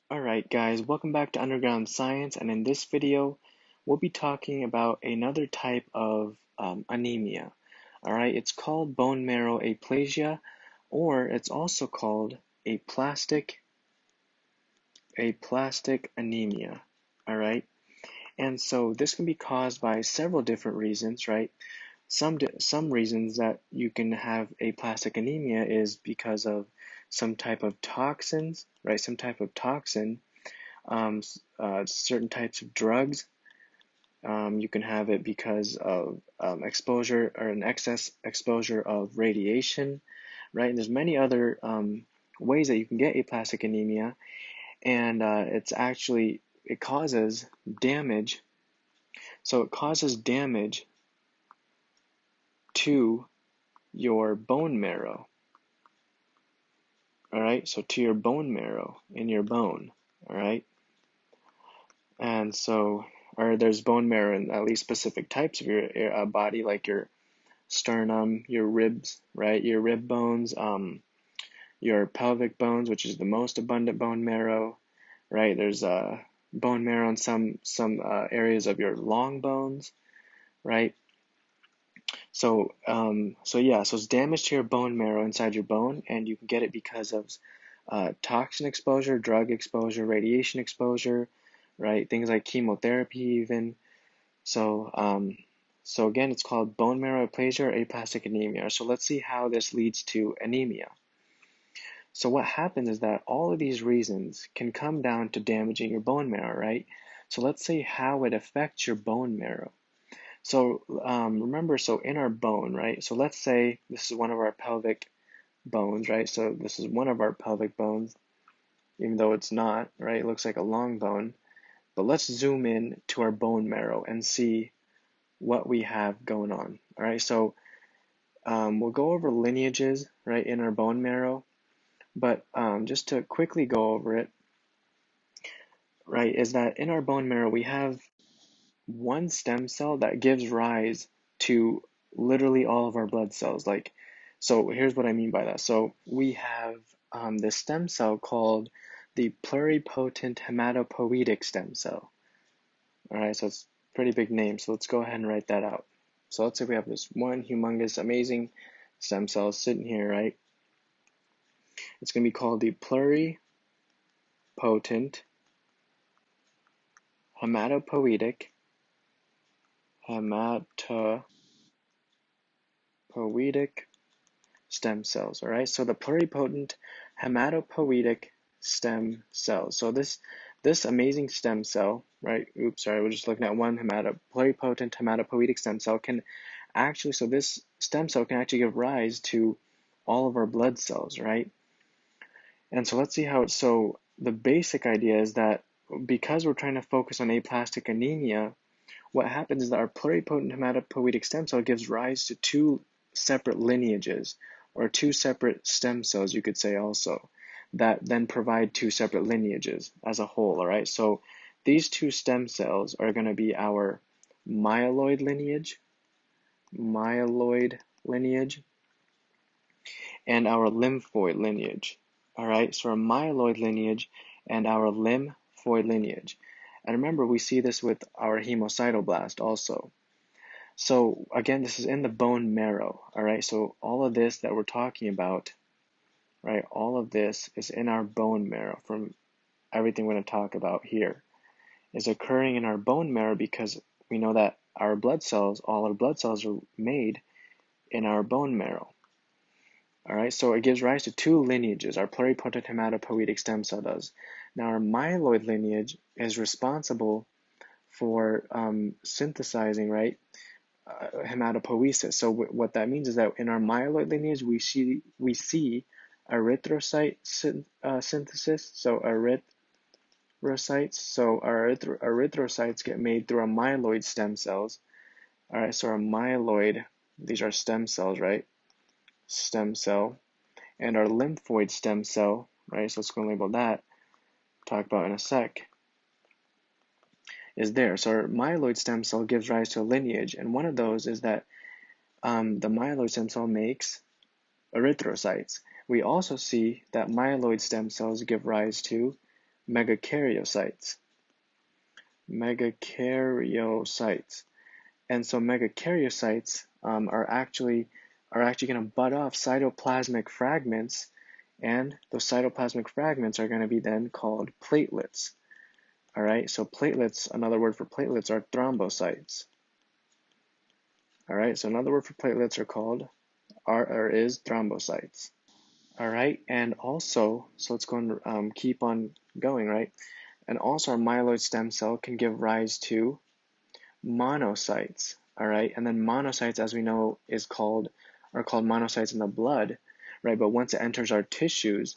Alright guys, welcome back to Underground Science, and in this video we'll be talking about another type of anemia. Alright, it's called bone marrow aplasia, or it's also called aplastic anemia. Alright, and so this can be caused by several different reasons, right? Some reasons that you can have aplastic anemia is because of some type of toxins, right? Some type of toxin, certain types of drugs. You can have it because of exposure or an excess exposure of radiation, right? And there's many other ways that you can get aplastic anemia, and it causes damage. So it causes damage to your bone marrow. All right, so to your bone marrow in your bone. All right, and so, or there's bone marrow in at least specific types of your body, like your sternum, your ribs, right? Your rib bones, your pelvic bones, which is the most abundant bone marrow, right? There's bone marrow in some areas of your long bones, right? So so it's damage to your bone marrow inside your bone, and you can get it because of toxin exposure, drug exposure, radiation exposure, right? Things like chemotherapy even. So again, it's called bone marrow aplasia or aplastic anemia. So let's see how this leads to anemia. So what happens is that all of these reasons can come down to damaging your bone marrow, right? So let's say how it affects your bone marrow. So remember, so in our bone, right? So let's say this is one of our pelvic bones, right? So this is one of our pelvic bones, even though it's not, right? It looks like a long bone. But let's zoom in to our bone marrow and see what we have going on. All right, so we'll go over lineages, right, in our bone marrow. But just to quickly go over it, right, is that in our bone marrow we have one stem cell that gives rise to literally all of our blood cells. So here's what I mean by that. So we have this stem cell called the pluripotent hematopoietic stem cell. All right, so it's a pretty big name. So let's go ahead and write that out. So let's say we have this one humongous, amazing stem cell sitting here, right? It's going to be called the pluripotent hematopoietic stem cells. All right, so the pluripotent hematopoietic stem cells. So this amazing stem cell, right? Oops, sorry, we're just looking at one pluripotent hematopoietic stem cell can actually, so this stem cell can actually give rise to all of our blood cells, right? And so let's see how it's, so the basic idea is that because we're trying to focus on aplastic anemia, what happens is that our pluripotent hematopoietic stem cell gives rise to two separate lineages, or two separate stem cells, you could say also, that then provide two separate lineages as a whole, all right? So these two stem cells are going to be our myeloid lineage, and our lymphoid lineage. All right, so our myeloid lineage and our lymphoid lineage. And remember, we see this with our hemocytoblast also. So again, this is in the bone marrow. All right, so all of this that we're talking about, right, all of this is in our bone marrow. From everything we're going to talk about here is occurring in our bone marrow, because we know that our blood cells, all our blood cells are made in our bone marrow. All right, so it gives rise to two lineages. Our pluripotent hematopoietic stem cell does. Now, our myeloid lineage is responsible for synthesizing, synthesizing, hematopoiesis. So what that means is that in our myeloid lineage, we see erythrocyte synthesis. So erythrocytes. So our erythrocytes get made through our myeloid stem cells. All right, so our myeloid, these are stem cells, right? Stem cell, and our lymphoid stem cell, right? So let's go and label that, talk about in a sec, is there. So our myeloid stem cell gives rise to a lineage, and one of those is that the myeloid stem cell makes erythrocytes. We also see that myeloid stem cells give rise to megakaryocytes. Megakaryocytes. And so megakaryocytes are actually going to butt off cytoplasmic fragments, and those cytoplasmic fragments are going to be then called platelets. All right, so platelets, another word for platelets are thrombocytes. All right, so another word for platelets is thrombocytes. All right, and also, so let's go and keep on going, right? And also our myeloid stem cell can give rise to monocytes, all right? And then monocytes, as we know, are called monocytes in the blood, right? But once it enters our tissues,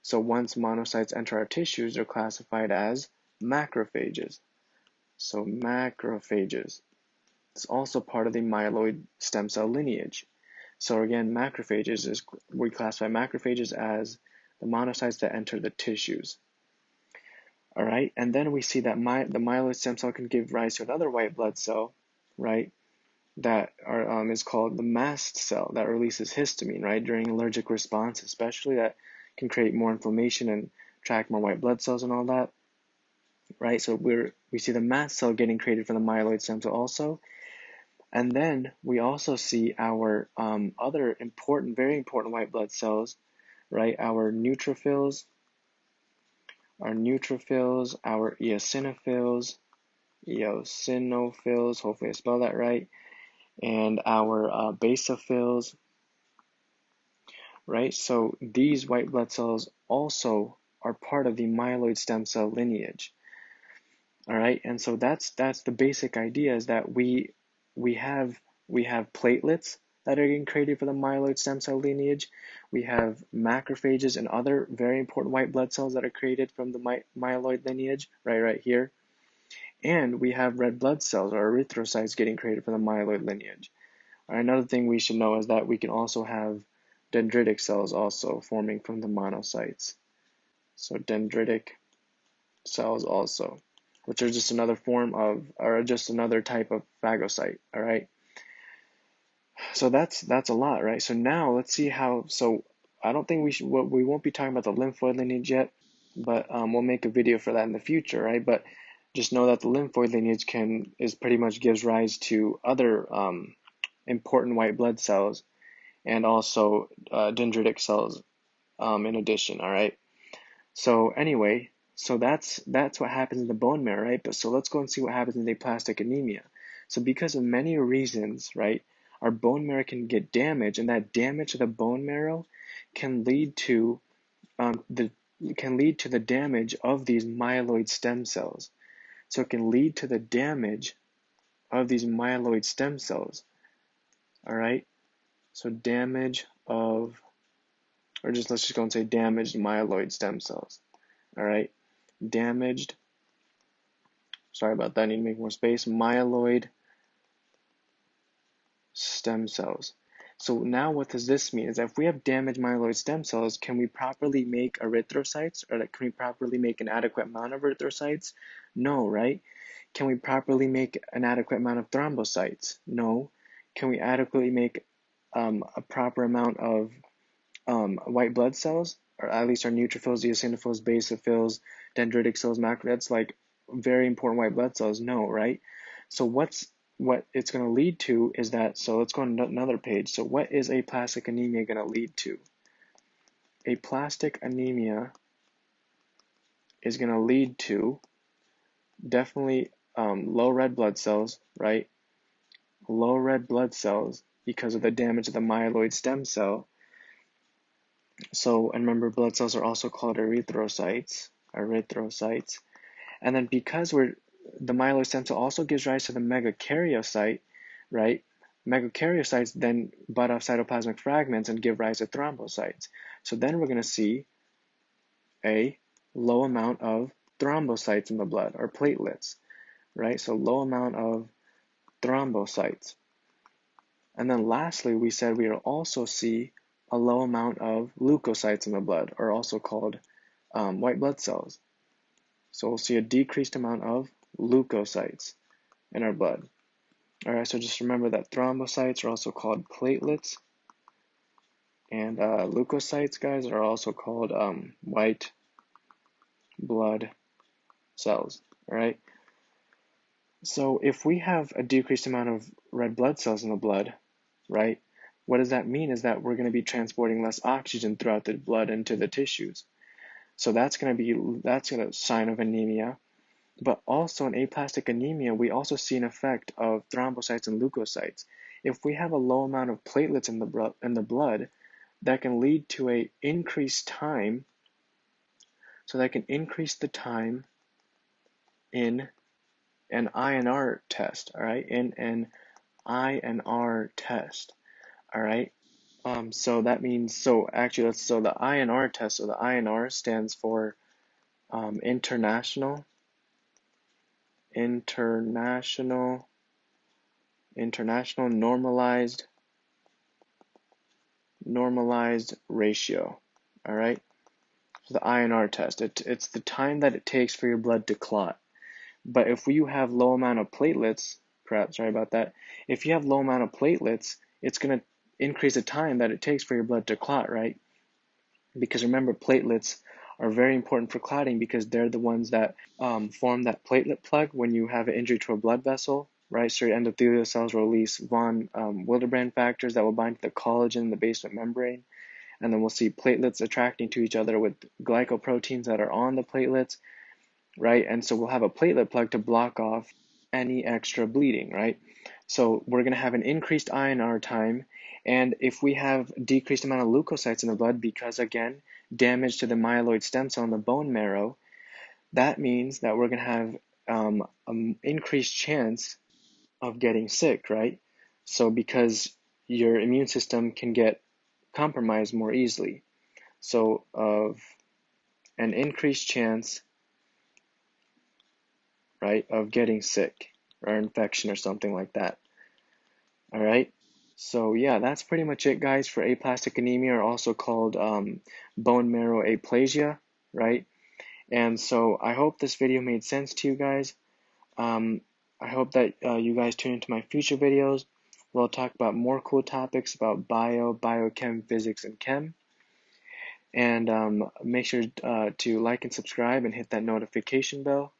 so once monocytes enter our tissues, they're classified as macrophages. So macrophages. It's also part of the myeloid stem cell lineage. So again, we classify macrophages as the monocytes that enter the tissues. All right, and then we see that the myeloid stem cell can give rise to another white blood cell, right? That is called the mast cell that releases histamine, right, during allergic response, especially that can create more inflammation and attract more white blood cells and all that, right? So we see the mast cell getting created from the myeloid stem cell also, and then we also see our other very important white blood cells, right? Our neutrophils, our eosinophils, hopefully I spelled that right, and our basophils, right? So these white blood cells also are part of the myeloid stem cell lineage. All right, and so that's the basic idea, is that we have platelets that are getting created for the myeloid stem cell lineage. We have macrophages and other very important white blood cells that are created from the myeloid lineage, right here. And we have red blood cells, or erythrocytes, getting created from the myeloid lineage. All right, another thing we should know is that we can also have dendritic cells also forming from the monocytes. So dendritic cells also, which are just another type of phagocyte. All right. So that's a lot, right? So now let's see how. So I don't think we won't be talking about the lymphoid lineage yet, but we'll make a video for that in the future, right? But just know that the lymphoid lineage pretty much gives rise to other important white blood cells, and also dendritic cells in addition. All right. So anyway, so that's what happens in the bone marrow, right? But so let's go and see what happens in aplastic anemia. So because of many reasons, right, our bone marrow can get damaged, and that damage to the bone marrow can lead to the damage of these myeloid stem cells. So it can lead to the damage of these myeloid stem cells. All right. So let's just go and say damaged myeloid stem cells. All right. Sorry about that, I need to make more space. Myeloid stem cells. So now what does this mean? Is that if we have damaged myeloid stem cells, can we properly make erythrocytes? Or can we properly make an adequate amount of erythrocytes? No, right? Can we properly make an adequate amount of thrombocytes? No. Can we adequately make a proper amount of white blood cells? Or at least our neutrophils, eosinophils, basophils, dendritic cells, that's like very important white blood cells. No, right? So what it's going to lead to is that, so let's go on another page. So what is aplastic anemia going to lead to? Aplastic anemia is going to lead to definitely low red blood cells, right? Low red blood cells because of the damage of the myeloid stem cell. So, and remember, blood cells are also called erythrocytes. And then because the myeloid stem cell also gives rise to the megakaryocyte, right? Megakaryocytes then butt off cytoplasmic fragments and give rise to thrombocytes. So then we're going to see a low amount of thrombocytes in the blood, or platelets, right? So low amount of thrombocytes. And then lastly, we said we will also see a low amount of leukocytes in the blood, or also called white blood cells. So we'll see a decreased amount of leukocytes in our blood. All right, so just remember that thrombocytes are also called platelets, and leukocytes, guys, are also called white blood cells, all right? So if we have a decreased amount of red blood cells in the blood, right, what does that mean is that we're going to be transporting less oxygen throughout the blood into the tissues. So that's going to sign of anemia. But also in aplastic anemia, we also see an effect of thrombocytes and leukocytes. If we have a low amount of platelets in the blood, that can lead to a increased time. So that can increase the time in an INR test, all right, in an INR test, all right. So that means, so actually, so the INR test, so the INR stands for international normalized ratio, all right. So the INR test, it's the time that it takes for your blood to clot. But if you have low amount of platelets, sorry about that. If you have low amount of platelets, it's going to increase the time that it takes for your blood to clot, right? Because remember, platelets are very important for clotting because they're the ones that form that platelet plug when you have an injury to a blood vessel, right? So your endothelial cells release von Willebrand factors that will bind to the collagen in the basement membrane. And then we'll see platelets attracting to each other with glycoproteins that are on the platelets, right? And so we'll have a platelet plug to block off any extra bleeding, right? So we're going to have an increased INR time, and if we have decreased amount of leukocytes in the blood because, again, damage to the myeloid stem cell in the bone marrow, that means that we're going to have an increased chance of getting sick, right? So because your immune system can get compromised more easily. So of an increased chance, right, of getting sick or infection or something like that. All right. So yeah, that's pretty much it, guys, for aplastic anemia, or also called bone marrow aplasia, right? And so I hope this video made sense to you guys. I hope that you guys tune into my future videos. We'll talk about more cool topics about biochem, physics, and chem. And make sure to like and subscribe and hit that notification bell.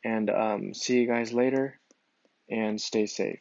And see you guys later, and stay safe.